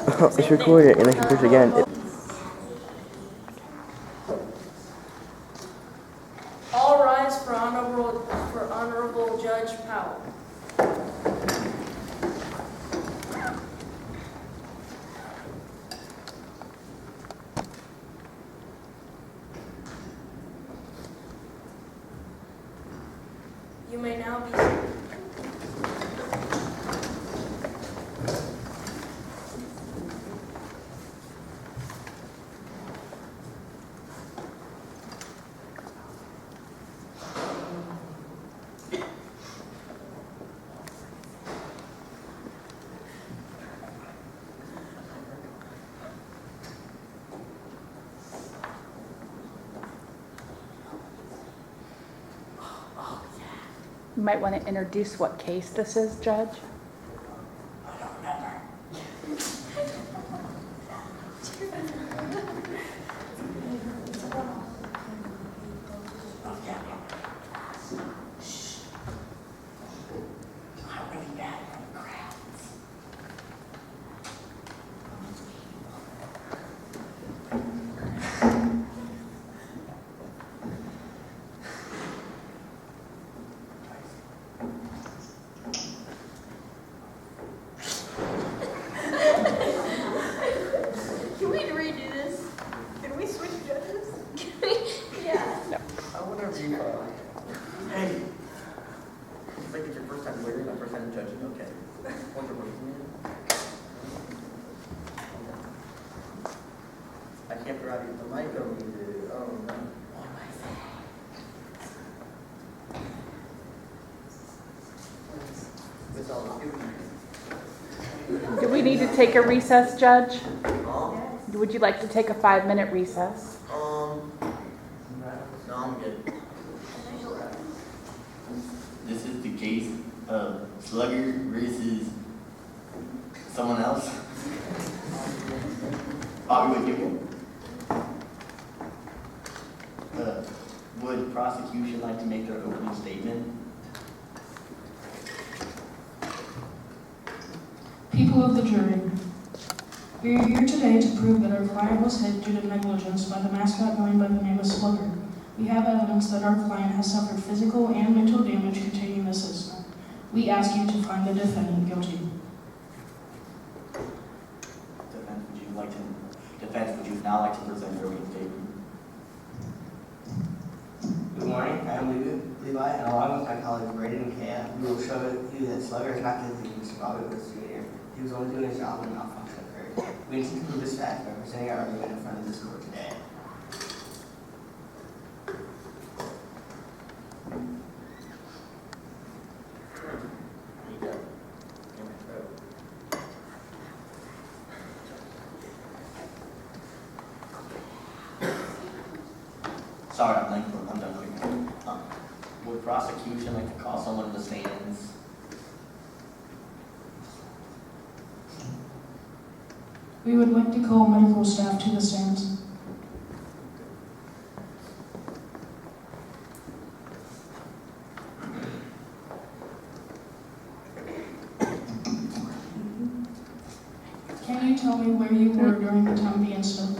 It's recorded, and I can push again. All rise for Honorable Judge Powell. You may now be seated. You might want to introduce what case this is, Judge. Can we redo this? Can we switch judges? Yeah. No. Whatever you want. Hey. It's like it's your first time lawyer, not first time judging. Okay. What's your question? I can't figure out if the mic over here. Oh no. What am I saying? It's all good. Do we need to take a recess, Judge? Um, Would you like to take a 5-minute recess? no, I'm good. This is the case of Slugger versus someone else. Bobby would give you. Would prosecution like to make their opening statement? People of the jury, we are here today to prove that our client was hit due to negligence by the mascot known by the name of Slugger. We have evidence that our client has suffered physical and mental damage containing this incident. We ask you to find the defendant guilty. Defense, would you now like to present your opening statement? Good morning, I am Levi, and along with my colleagues Braden and Kaya, we will show you that Slugger is not guilty of Mr. Bobby was Jr. He was only doing his job when malfunction occurred. We intend to prove this fact by presenting our argument in front of this court today. Sorry, I'm done quick. Would prosecution like to call someone to the stands? We would like to call medical staff to the stands. Can you tell me where you were during the time of the incident?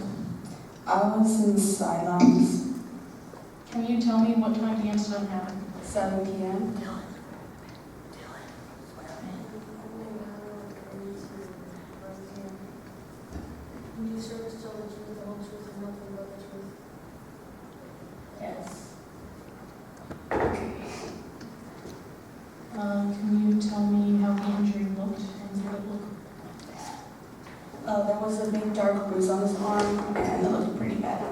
I was in the sidelines. Can you tell me what time the incident happened? 7 p.m. Do you serve us tell the truth, the whole truth, and nothing but the truth? Yes. Can you tell me how the injury looked and did it look? There was a big dark bruise on his arm, and it looked pretty bad.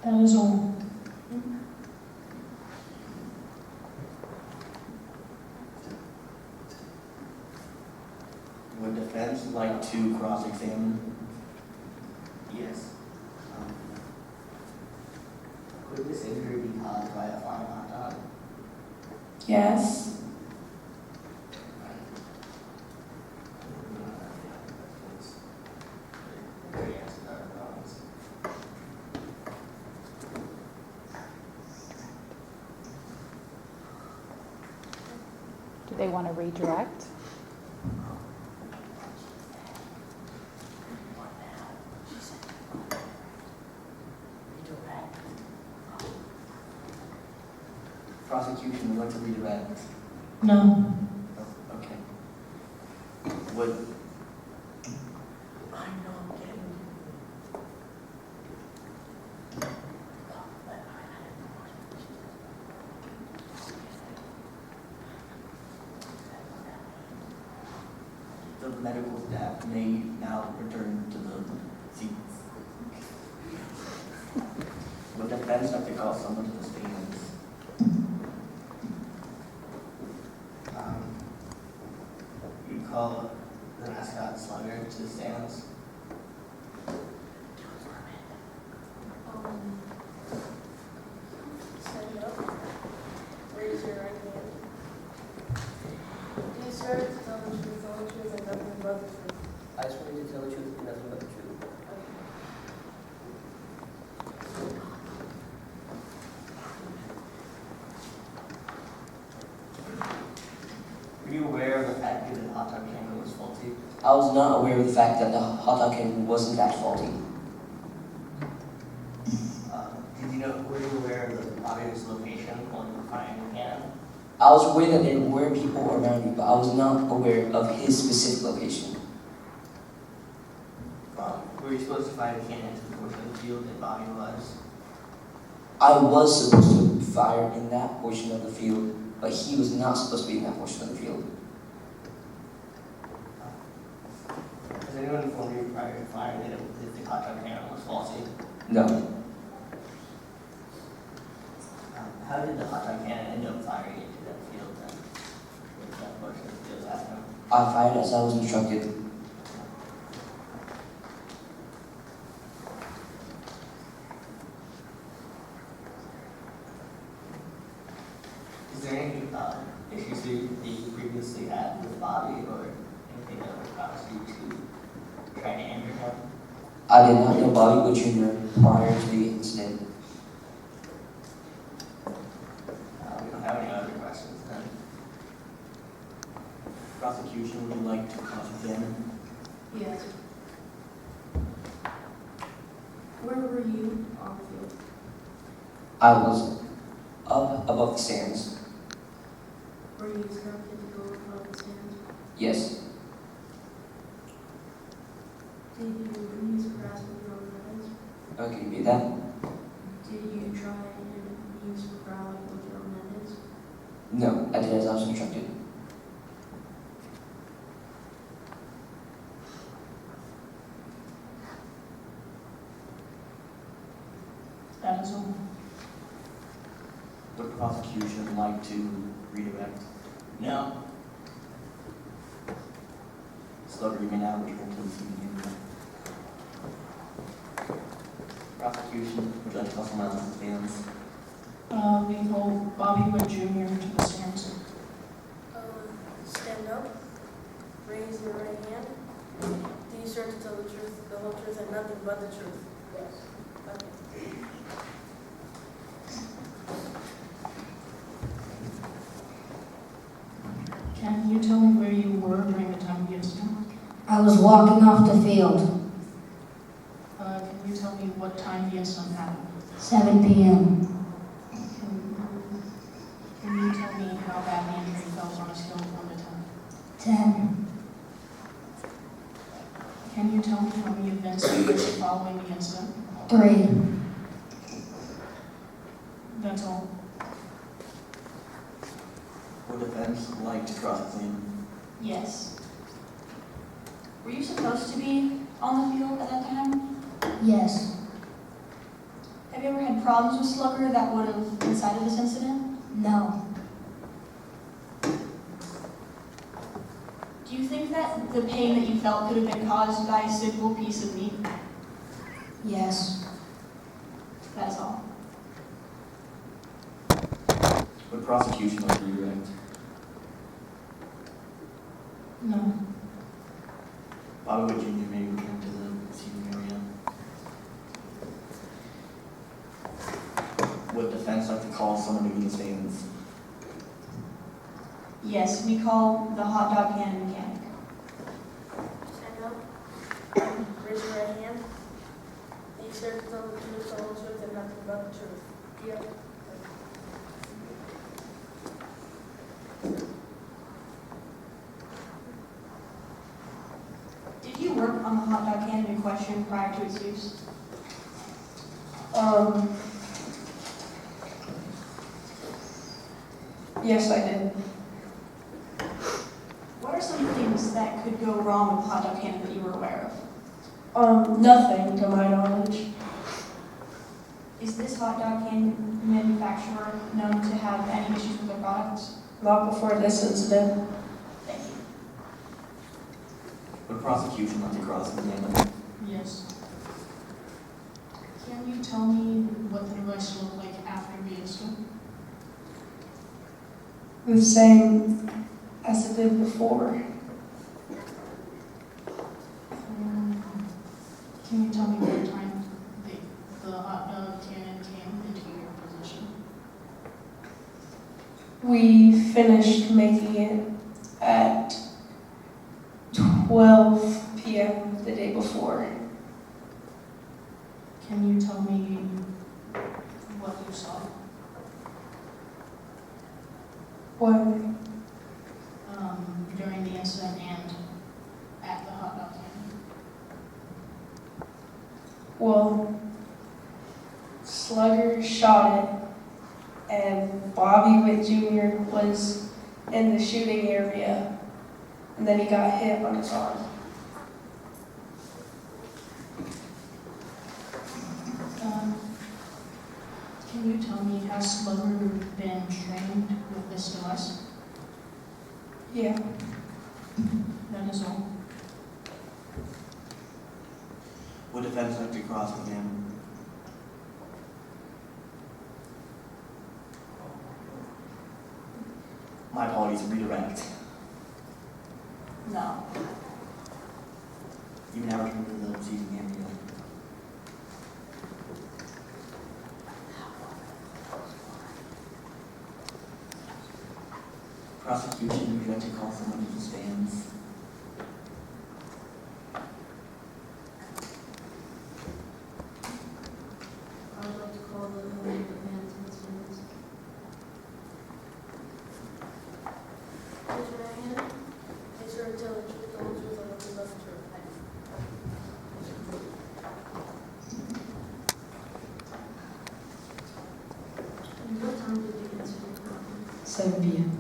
That is all. Would defense like to cross-examine? Yes. Could this injury be caused by a falling hot dog? Yes. they want to redirect? Prosecution would like to redirect. No. Oh, okay. Would, I know I'm getting. the medical staff may now return to the seats. Would defense have to call someone to the stands? You call the mascot Slugger to the stands. Stand up. Raise your right hand. Do you swear to tell the truth, the whole truth, and nothing but the truth? I swear to tell the truth and nothing but the truth. Were you aware of the fact that the hot dog camera was faulty? I was not aware of the fact that the hot dog camera was in fact faulty. Were you aware of the obvious location on the frying pan? I was aware that there were people around me, but I was not aware of his specific location. Were you supposed to fire the cannon into the portion of the field that Bobby was? I was supposed to fire in that portion of the field, but he was not supposed to be in that portion of the field. Has anyone informed you prior to firing that the hot dog cannon was faulty? No. How did the hot dog cannon end up firing into that field then? With that portion of the field after? I fired as I was instructed. Is there any issues that you previously had with Bobby or anything that would cause you to try to injure him? I did not know Bobby Wood Jr. prior to the incident. We don't have any other questions then. Prosecution, would you like to cross-examine? Yes. Where were you on the field? I was up above the stands. Were you instructed to go above the stands? Yes. Did you use grass with your own methods? Can you repeat that? Did you try and use growling with your own methods? No, I did as I was instructed. That is all. Would prosecution like to redirect? No. Slugger, you may now return to the seat again. Prosecution, would you like to call someone else to the stands? We call Bobby Wood Jr. to the stands. Stand up. Raise your right hand. Do you swear to tell the truth, the whole truth, and nothing but the truth? Yes. Okay. Can you tell me where you were during the time of the incident? I was walking off the field, Can you tell me what time the incident happened? 7 p.m. Can you tell me how bad the injury felt on a scale of 1 to 10? 10. Can you tell me how many events occurred following the incident? 3. That's all. Would defense like to cross-examine? Yes. Were you supposed to be on the field at that time? Yes. Have you ever had problems with Slugger that would have incited this incident? No. Do you think that the pain that you felt could have been caused by a single piece of meat? Yes. That's all. Would prosecution like to redirect? No. Bobby Wood Jr. may return to the seating area. Would defense like to call someone to the stands? Yes, we call the hot dog cannon mechanic. Stand up. Raise your right hand. Do you swear to tell the truth, the whole truth, and nothing but the truth? Yep. Did you work on the hot dog cannon in question prior to its use? Yes, I did. What are some things that could go wrong with the hot dog cannon that you were aware of? Nothing to my knowledge. Is this hot dog cannon manufacturer known to have any issues with their products? Not before this incident. Thank you. Would prosecution like to cross-examine? Yes. Can you tell me what the device looked like after we installed? The same as it did before. Can you tell me what time the hot dog cannon came into your possession? We finished making it at 12 p.m. the day before. Can you tell me what you saw? What? During the incident and at the hot dog cannon. Well, Slugger shot it, and Bobby Witt Jr. was in the shooting area, and then he got hit on his arm. Can you tell me, has Slugger been trained with this device? Yeah. That is all. Would defense like to cross-examine? My apologies, redirect. No. You can have return to the season game again. Prosecution, would you like to call someone to the stands? I would like to call the man to the stands. Raise your right hand. Do you swear to tell the truth, the whole truth, and nothing but the truth? And what time did the incident happen? 7 p.m.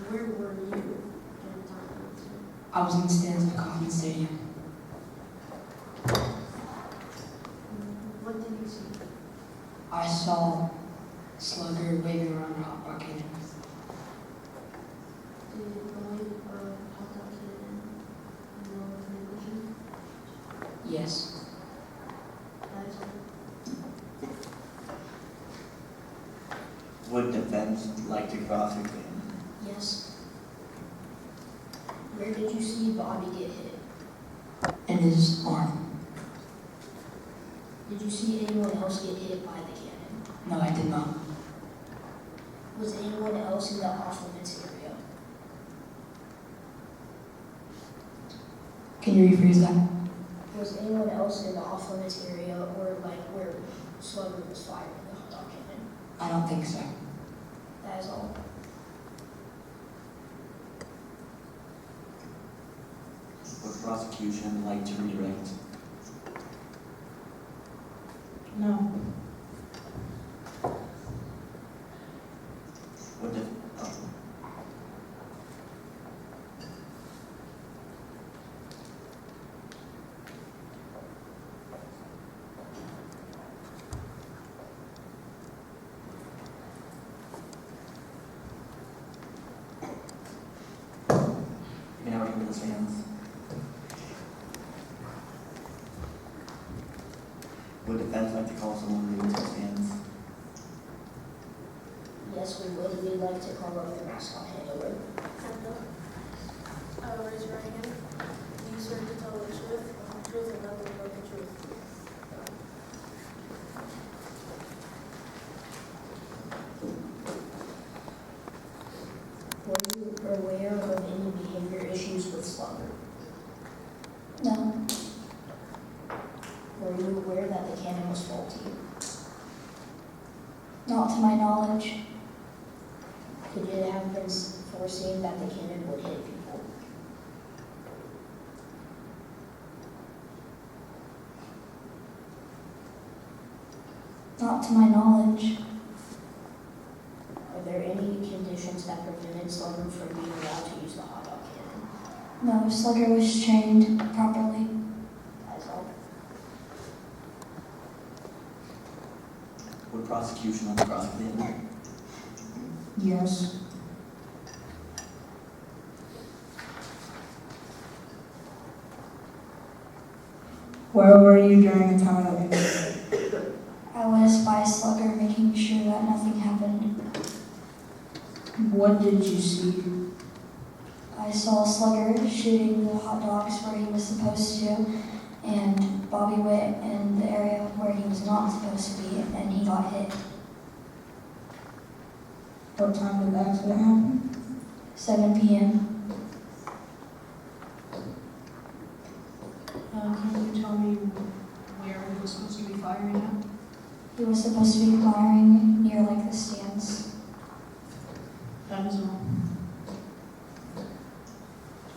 Where were you during the time of the incident? I was in the stands of the Kauffman Stadium. What did you see? I saw Slugger waving around a hot dog cannon. Did you believe hot dog cannon and no negligence? Yes. That is all. Would defense like to cross-examine? Yes. Where did you see Bobby get hit? In his arm. Did you see anyone else get hit by the cannon? No, I did not. Was anyone else in the off-limits area? Can you rephrase that? Was anyone else in the off-limits area or like where Slugger was firing the hot dog cannon? I don't think so. That is all. Would prosecution like to redirect? No. Would you can have return to the stands. Would defense like to call someone to the stands? Yes, we would. We'd like to call up the mascot handler. Stand up. Raise your right hand. Do you swear to tell the truth, the whole truth, and nothing but the truth? Not to my knowledge. Could it have been foreseen that the cannon would hit people? Not to my knowledge. Are there any conditions that prevented Slugger from being allowed to use the hot dog cannon? No, Slugger was trained properly. That's all. Would prosecution like to cross-examine? Yes. Where were you during the time of the incident? I was by Slugger making sure that nothing happened. What did you see? I saw Slugger shooting the hot dogs where he was supposed to, and Bobby Witt in the area where he was not supposed to be, and he got hit. What time did the accident happen? 7 p.m. Can you tell me where he was supposed to be firing at? He was supposed to be firing near like the stands. That is all.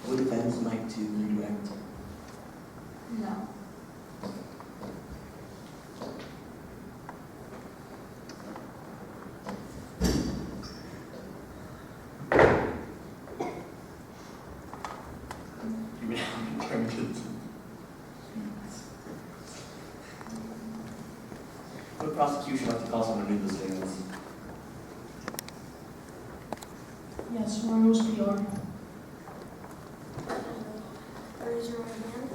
Would defense like to redirect? No. You may have to turn to the Would prosecution like to call someone to read the statements? Yes, where was PR? Raise your right hand.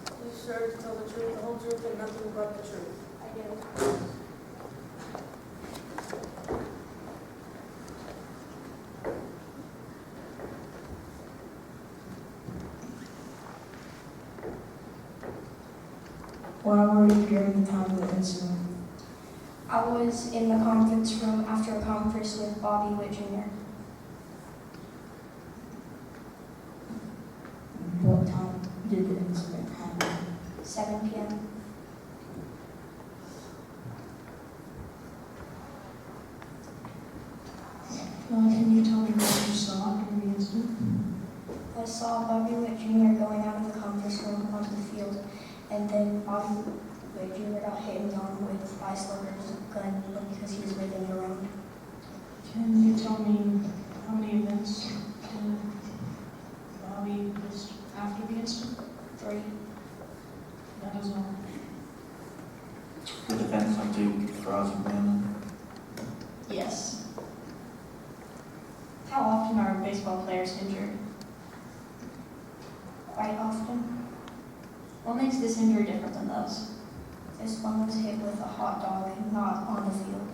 Do you swear to tell the truth, the whole truth, and nothing but the truth? I do. Where were you during the time of the incident? I was in the conference room after a conference with Bobby Witt Jr. What time did the incident happen? 7 p.m. Can you tell me what you saw during the incident? I saw Bobby Witt Jr. going out of the conference room onto the field, and then Bobby Witt Jr. got hit in the arm with Slugger's gun because he was moving around. Can you tell me how many events did Bobby was after the incident? 3. That is all. Would defense like to cross-examine? Yes. How often are baseball players injured? Quite often. What makes this injury different than those? This one was hit with a hot dog, not on the field.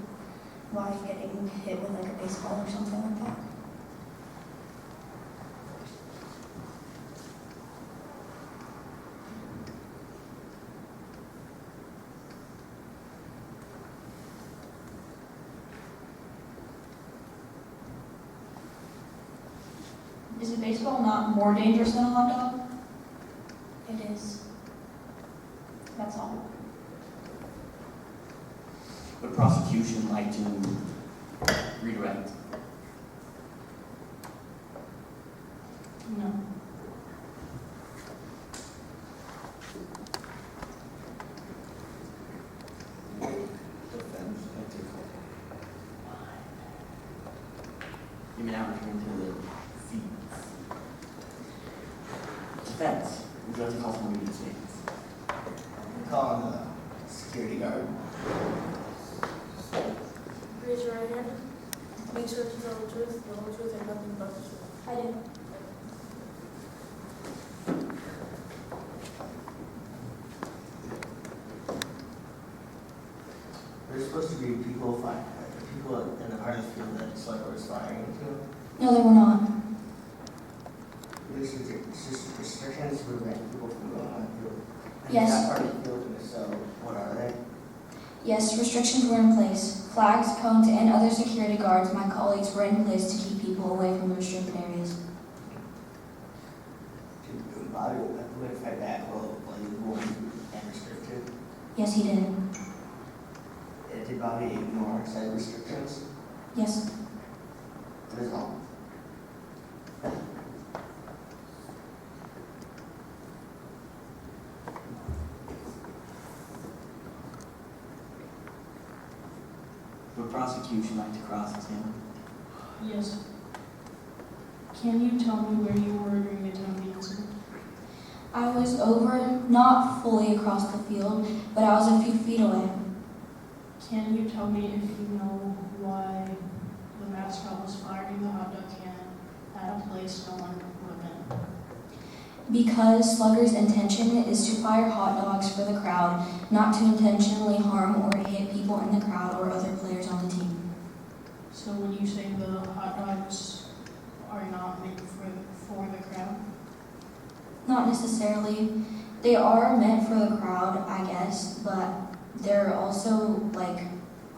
Like getting hit with like a baseball or something like that. Is a baseball not more dangerous than a hot dog? It is. That's all. Would prosecution like to redirect? No. Defense like to call? You may now return to the seats. Defense, would you like to call someone to read the statements? I'm calling the security guard. Raise your right hand. Do you swear to tell the truth, the whole truth, and nothing but the truth? I do. There's supposed to be people in the part of the field that Slugger was firing into. No, they were not. There's just restrictions to prevent people from going on the field. And Yes. That part of the field, and if so, what are they? Yes, restrictions were in place. Flags, cones, and other security guards, my colleagues, were in place to keep people away from the restricted areas. Did Bobby would fight back while illegal and restricted? Yes, he did. It did Bobby ignore said restrictions? Yes. That is all. Would prosecution like to cross-examine? Yes. Can you tell me where you were during the time of the incident? I was over, not fully across the field, but I was a few feet away. Can you tell me if you know why the mascot was firing the hot dog cannon at a place no one would have been? Because Slugger's intention is to fire hot dogs for the crowd, not to intentionally harm or hit people in the crowd or other players on the team. So would you say the hot dogs are not meant for the crowd? Not necessarily. They are meant for the crowd, I guess, but they're also like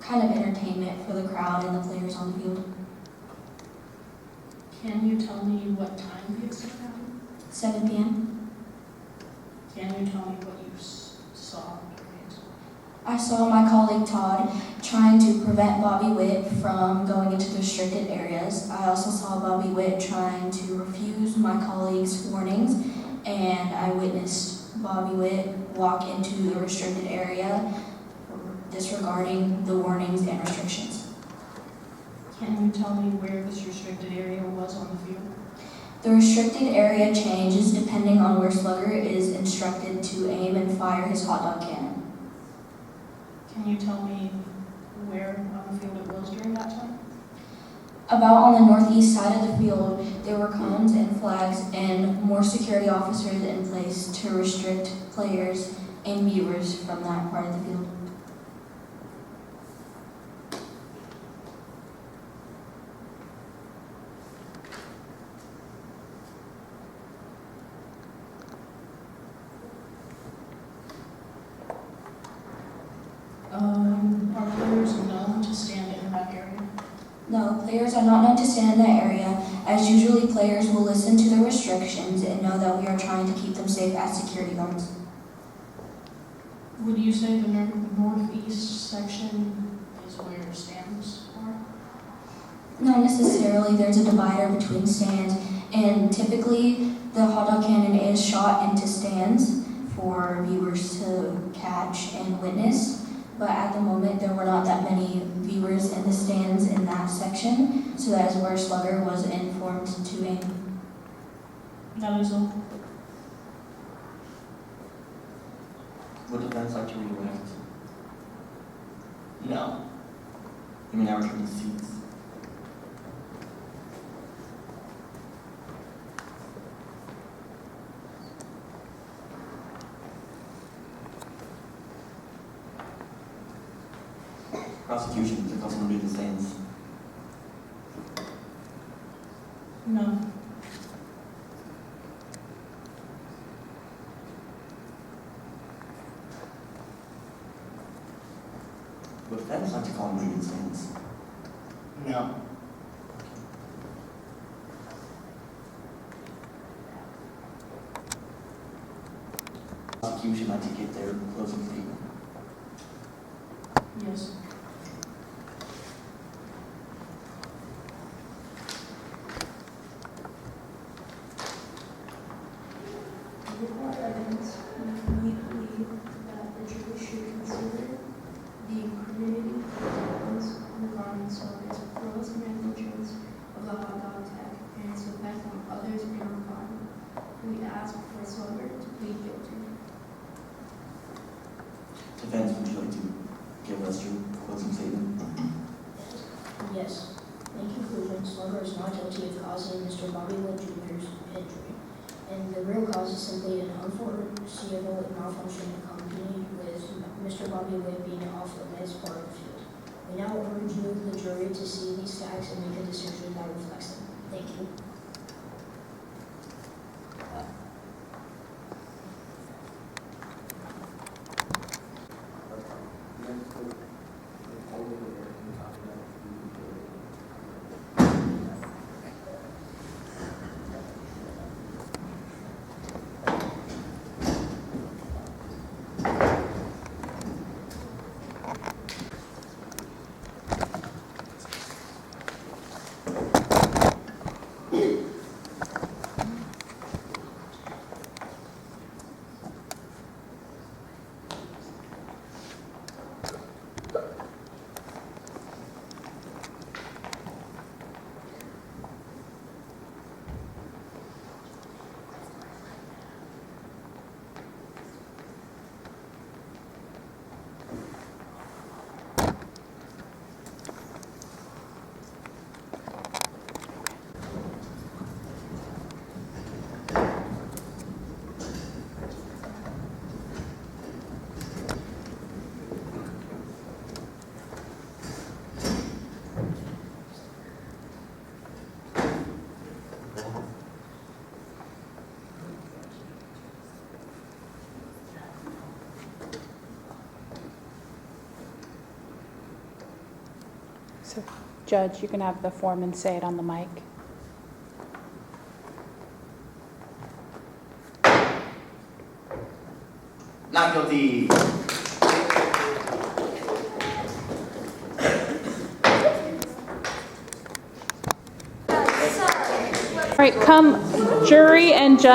kind of entertainment for the crowd and the players on the field. Can you tell me what time the incident happened? 7 p.m. Can you tell me what you saw during the incident? I saw my colleague Todd trying to prevent Bobby Witt from going into the restricted areas. I also saw Bobby Witt trying to refuse my colleague's warnings, and I witnessed Bobby Witt walk into the restricted area disregarding the warnings and restrictions. Can you tell me where this restricted area was on the field? The restricted area changes depending on where Slugger is instructed to aim and fire his hot dog cannon. Can you tell me where on the field it was during that time? About on the northeast side of the field, there were cones and flags and more security officers in place to restrict players and viewers from that part of the field. Are players known to stand in that area? No, players are not known to stand in that area, as usually players will listen to the restrictions and know that we are trying to keep them safe as security guards. Would you say the northeast section is where stands are? Not necessarily. There's a divider between stands, and typically the hot dog cannon is shot into stands for viewers to catch and witness. But at the moment, there were not that many viewers in the stands in that section, so that is where Slugger was informed to aim. That is all. Would defense like to redirect? No. You mean our turn seats? Prosecution, to cause someone to do the stands. No. Would defense like to call him to do the stands? No. Prosecution like to get their closing statement. Yes. Before evidence, we believe that the jury should consider the incriminating evidence regarding Slugger's gross negligence of the hot dog attack and its effect on others in our crime. We ask for Slugger to plead guilty. Defense, would you like to give us your closing statement? Yes. In conclusion, Slugger is not guilty of causing Mr. Bobby Witt Jr.'s injury, and the real cause is simply an unforeseeable malfunction accompanied with Mr. Bobby Witt being off limits part of the field. We now urge you, the jury, to see these facts and make a decision that reflects them. Thank you. So, Judge, you can have the foreman say it on the mic. Not guilty. All right, come, jury and judge.